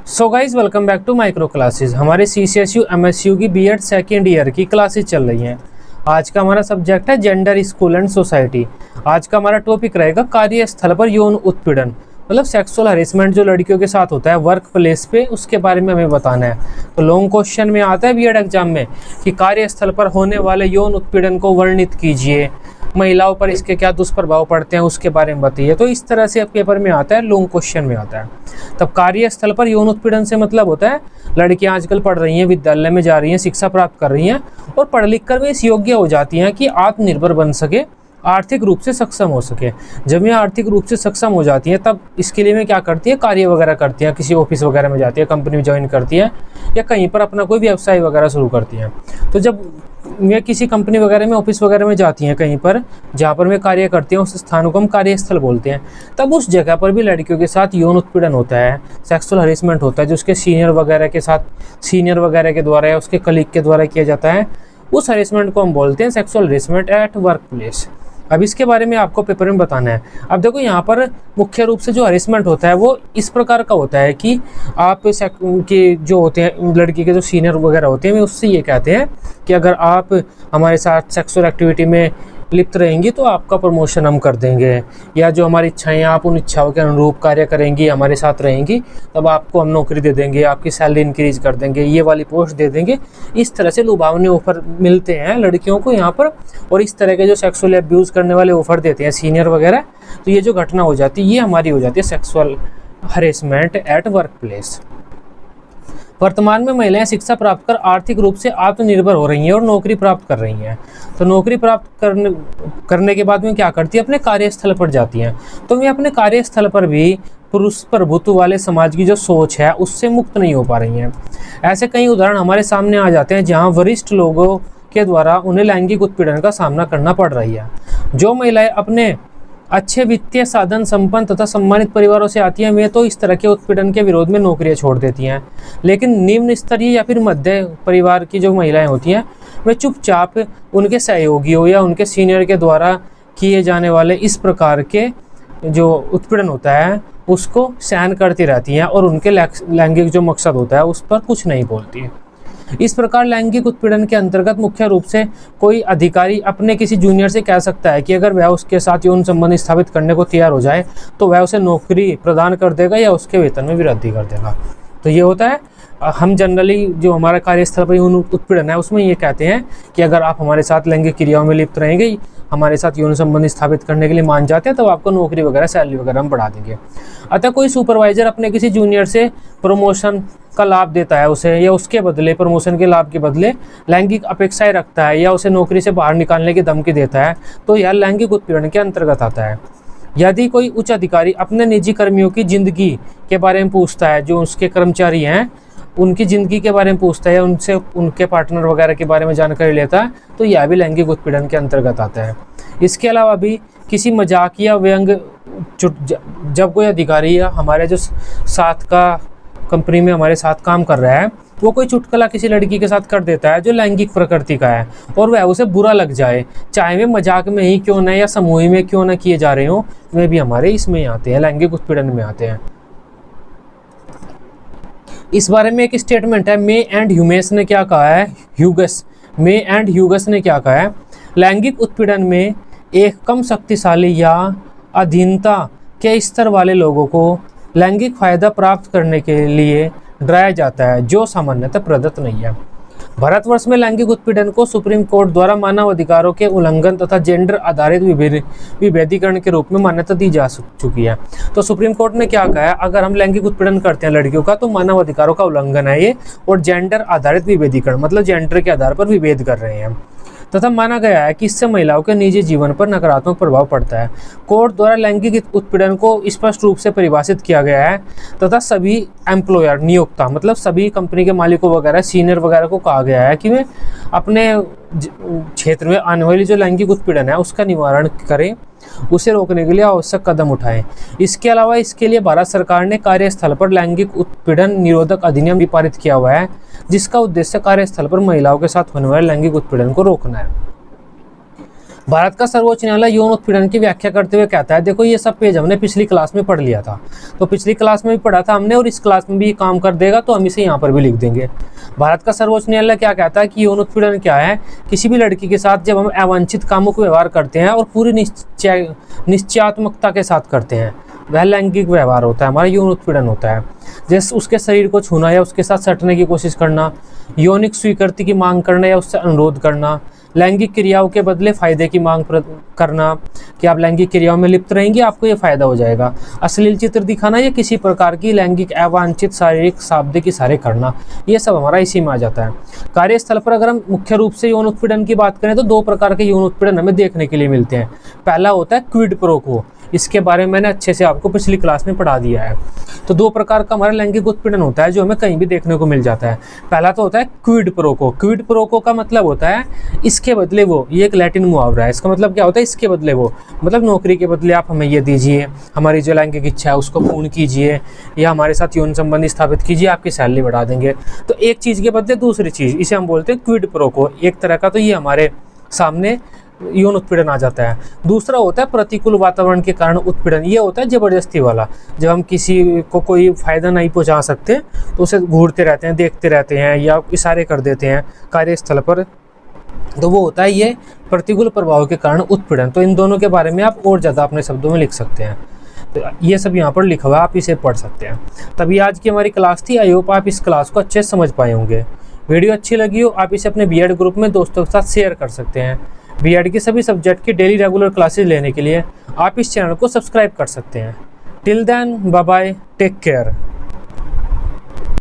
So guys welcome back to micro classes. हमारे CCSU MSU की BEd second year की classes चल रही हैं। आज का हमारा सब्जेक्ट है जेंडर, स्कूल एंड सोसाइटी। आज का हमारा टॉपिक रहेगा कार्यस्थल पर यौन उत्पीड़न, मतलब सेक्सुअल हरेसमेंट जो लड़कियों के साथ होता है वर्क प्लेस पे, उसके बारे में हमें बताना है। तो लॉन्ग क्वेश्चन में आता है बीएड एग्जाम में कि कार्यस्थल पर होने वाले यौन उत्पीड़न को वर्णित कीजिए, महिलाओं पर इसके क्या दुष्प्रभाव पड़ते हैं उसके बारे में बताइए। तो इस तरह से अब पेपर में आता है, लॉन्ग क्वेश्चन में आता है। तब कार्यस्थल पर यौन उत्पीड़न से मतलब होता है लड़कियां आजकल पढ़ रही हैं, विद्यालय में जा रही हैं, शिक्षा प्राप्त कर रही हैं और पढ़ लिख कर वे इस योग्य हो जाती हैं कि आत्मनिर्भर बन सके, आर्थिक रूप से सक्षम हो सके। जब ये आर्थिक रूप से सक्षम हो जाती हैं तब इसके लिए मैं क्या करती है, कार्य वगैरह करती हैं, किसी ऑफिस वगैरह में जाती है, कंपनी में ज्वाइन करती है या कहीं पर अपना कोई व्यवसाय वगैरह शुरू करती हैं। तो जब मैं किसी कंपनी वगैरह में, ऑफिस वगैरह में जाती हैं, कहीं पर जहाँ पर मैं कार्य करती हैं, उस स्थान को हम कार्यस्थल बोलते हैं। तब उस जगह पर भी लड़कियों के साथ यौन उत्पीड़न होता है, सेक्सुअल हरेसमेंट होता है, जो उसके सीनियर वगैरह के साथ, सीनियर वगैरह के द्वारा या उसके कलीग के द्वारा किया जाता है। उस हरेसमेंट को हम बोलते हैं sexual harassment at work place. अब इसके बारे में आपको पेपर में बताना है। अब देखो यहाँ पर मुख्य रूप से जो हरेसमेंट होता है वो इस प्रकार का होता है कि आप के जो होते हैं, लड़की के जो सीनियर वगैरह होते हैं, वे उससे ये कहते हैं कि अगर आप हमारे साथ सेक्सुअल एक्टिविटी में लिप्त रहेंगी तो आपका प्रमोशन हम कर देंगे, या जो हमारी इच्छाएं, आप उन इच्छाओं के अनुरूप कार्य करेंगी, हमारे साथ रहेंगी, तब आपको हम नौकरी दे देंगे, आपकी सैलरी इंक्रीज कर देंगे, ये वाली पोस्ट दे देंगे। इस तरह से लुभावनी ऑफर मिलते हैं लड़कियों को यहाँ पर, और इस तरह के जो सेक्सुअल अब्यूज़ करने वाले ऑफर देते हैं सीनियर वगैरह। तो ये जो घटना हो जाती है ये हमारी हो जाती है sexual harassment at work place. वर्तमान में महिलाएं शिक्षा प्राप्त कर आर्थिक रूप से आत्मनिर्भर हो रही हैं और नौकरी प्राप्त कर रही हैं। तो नौकरी प्राप्त करने के बाद में क्या करती है, अपने कार्यस्थल पर जाती हैं। तो वे अपने कार्यस्थल पर भी पुरुष प्रभुत्व वाले समाज की जो सोच है उससे मुक्त नहीं हो पा रही हैं। ऐसे कई उदाहरण हमारे सामने आ जाते हैं जहाँ वरिष्ठ लोगों के द्वारा उन्हें लैंगिक उत्पीड़न का सामना करना पड़ रही है। जो महिलाएं अपने अच्छे वित्तीय साधन संपन्न तथा सम्मानित परिवारों से आती हैं, वे तो इस तरह के उत्पीड़न के विरोध में नौकरियां छोड़ देती हैं। लेकिन निम्न स्तरीय या फिर मध्य परिवार की जो महिलाएं होती हैं, वे चुपचाप उनके सहयोगियों या उनके सीनियर के द्वारा किए जाने वाले इस प्रकार के जो उत्पीड़न होता है उसको सहन करती रहती हैं और उनके लैंगिक जो मकसद होता है उस पर कुछ नहीं बोलती है। इस प्रकार लैंगिक उत्पीड़न के अंतर्गत मुख्य रूप से कोई अधिकारी अपने किसी जूनियर से कह सकता है कि अगर वह उसके साथ यौन संबंध स्थापित करने को तैयार हो जाए तो वह उसे नौकरी प्रदान कर देगा या उसके वेतन में वृद्धि कर देगा। तो ये होता है, हम जनरली जो हमारा कार्यस्थल पर यौन उत्पीड़न है उसमें ये कहते हैं कि अगर आप हमारे साथ लैंगिक क्रियाओं में लिप्त रहेंगे, हमारे साथ यौन संबंध स्थापित करने के लिए मान जाते हैं, तो आपको नौकरी वगैरह, सैलरी वगैरह हम बढ़ा देंगे। अतः कोई सुपरवाइजर अपने किसी जूनियर से प्रमोशन का लाभ देता है उसे, या उसके बदले, प्रमोशन के लाभ के बदले लैंगिक अपेक्षाएं रखता है या उसे नौकरी से बाहर निकालने की धमकी देता है, तो यह लैंगिक उत्पीड़न के अंतर्गत आता है। यदि कोई उच्च अधिकारी अपने निजी कर्मियों की जिंदगी के बारे में पूछता है, जो उसके कर्मचारी हैं उनकी ज़िंदगी के बारे में पूछता है, उनसे उनके पार्टनर वगैरह के बारे में जानकारी लेता है, तो यह भी लैंगिक उत्पीड़न के अंतर्गत आता है। इसके अलावा भी किसी मजाक या व्यंग, जब कोई अधिकारी या हमारे जो साथ का कंपनी में हमारे साथ काम कर रहा है वो कोई चुटकुला किसी लड़की के साथ कर देता है जो लैंगिक प्रकृति का है और वह उसे बुरा लग जाए, चाहे वे मजाक में ही क्यों ना या समूह में क्यों ना किए जा रहे हो, वे भी हमारे इसमें आते हैं, लैंगिक उत्पीड़न में आते हैं। इस बारे में एक स्टेटमेंट है, मे एंड ह्यूगस ने क्या कहा है, मे एंड ह्यूगस ने क्या कहा है, लैंगिक उत्पीड़न में एक कम शक्तिशाली या अधीनता के स्तर वाले लोगों को लैंगिक फायदा प्राप्त करने के लिए डराया जाता है जो सामान्यतः प्रदत्त नहीं है। भारतवर्ष में लैंगिक उत्पीड़न को सुप्रीम कोर्ट द्वारा मानव अधिकारों के उल्लंघन तथा जेंडर आधारित विभेदीकरण के रूप में मान्यता दी जा चुकी है। तो सुप्रीम कोर्ट ने क्या कहा है, अगर हम लैंगिक उत्पीड़न करते हैं लड़कियों का तो मानव अधिकारों का उल्लंघन है ये, और जेंडर आधारित विभेदीकरण मतलब जेंडर के आधार पर विभेद कर रहे हैं, तथा माना गया है कि इससे महिलाओं के निजी जीवन पर नकारात्मक प्रभाव पड़ता है। कोर्ट द्वारा लैंगिक उत्पीड़न को स्पष्ट रूप से परिभाषित किया गया है तथा सभी एम्प्लॉयर, नियोक्ता मतलब सभी कंपनी के मालिकों वगैरह, सीनियर वगैरह को कहा गया है कि वे अपने क्षेत्र में आने वाली जो लैंगिक उत्पीड़न है उसका निवारण करें, उसे रोकने के लिए आवश्यक कदम उठाएं। इसके अलावा इसके लिए भारत सरकार ने कार्यस्थल पर लैंगिक उत्पीड़न निरोधक अधिनियम भी पारित किया हुआ है, जिसका उद्देश्य कार्यस्थल पर महिलाओं के साथ होने वाले लैंगिक उत्पीड़न को रोकना है। भारत का सर्वोच्च न्यायालय यौन उत्पीड़न की व्याख्या करते हुए कहता है, देखो ये सब पेज हमने पिछली क्लास में पढ़ लिया था, तो पिछली क्लास में भी पढ़ा था हमने और इस क्लास में भी काम कर देगा, तो हम इसे यहाँ पर भी लिख देंगे। भारत का सर्वोच्च न्यायालय क्या कहता है कि यौन उत्पीड़न क्या है? किसी भी लड़की के साथ जब हम अवांछित कामुक व्यवहार करते हैं और पूरी निश्चयात्मकता के साथ करते हैं, वह लैंगिक व्यवहार होता है, हमारा यौन उत्पीड़न होता है। जैसे उसके शरीर को छूना या उसके साथ सटने की कोशिश करना, यौनिक स्वीकृति की मांग करना या उससे अनुरोध करना, लैंगिक क्रियाओं के बदले फायदे की मांग करना कि आप लैंगिक क्रियाओं में लिप्त रहेंगे, आपको ये फायदा हो जाएगा, अश्लील चित्र दिखाना या किसी प्रकार की लैंगिक अवांछित शारीरिक शाब्दिक इशारे करना, ये सब हमारा इसी में आ जाता है। कार्यस्थल पर अगर हम मुख्य रूप से यौन उत्पीड़न की बात करें तो दो प्रकार के यौन उत्पीड़न हमें देखने के लिए मिलते हैं। पहला होता है क्विड प्रो क्वो, इसके बारे में मैंने अच्छे से आपको पिछली क्लास में पढ़ा दिया है। तो दो प्रकार का हमारा लैंगिक उत्पीड़न होता है जो हमें कहीं भी देखने को मिल जाता है। पहला तो होता है quid pro quo. Quid pro quo का मतलब होता है इसके बदले वो, ये एक लैटिन मुहावरा है, इसका मतलब क्या होता है? इसके बदले वो, मतलब नौकरी के बदले आप हमें ये दीजिए, हमारी जो लैंगिक इच्छा है उसको पूर्ण कीजिए, या हमारे साथ यौन संबंध स्थापित कीजिए, आपकी सैलरी बढ़ा देंगे। तो एक चीज़ के बदले दूसरी चीज़, इसे हम बोलते हैं क्विड प्रो क्वो एक तरह का। तो ये हमारे सामने यौन उत्पीड़न आ जाता है। दूसरा होता है प्रतिकूल वातावरण के कारण उत्पीड़न, ये होता है जबरदस्ती वाला। जब हम किसी को कोई फायदा नहीं पहुंचा सकते तो उसे घूरते रहते हैं, देखते रहते हैं या इशारे कर देते हैं कार्यस्थल पर, तो वो होता है ये प्रतिकूल प्रभाव के कारण उत्पीड़न। तो इन दोनों के बारे में आप और ज़्यादा अपने शब्दों में लिख सकते हैं। तो ये सब यहाँ पर लिखा हुआ है, आप इसे पढ़ सकते हैं। तभी आज की हमारी क्लास थी। आई होप आप इस क्लास को अच्छे से समझ पाए होंगे। वीडियो अच्छी लगी हो आप इसे अपने बीएड ग्रुप में दोस्तों के साथ शेयर कर सकते हैं। बीएड की सभी सब्जेक्ट की डेली रेगुलर क्लासेस लेने के लिए आप इस चैनल को सब्सक्राइब कर सकते हैं। Till then bye bye, take care.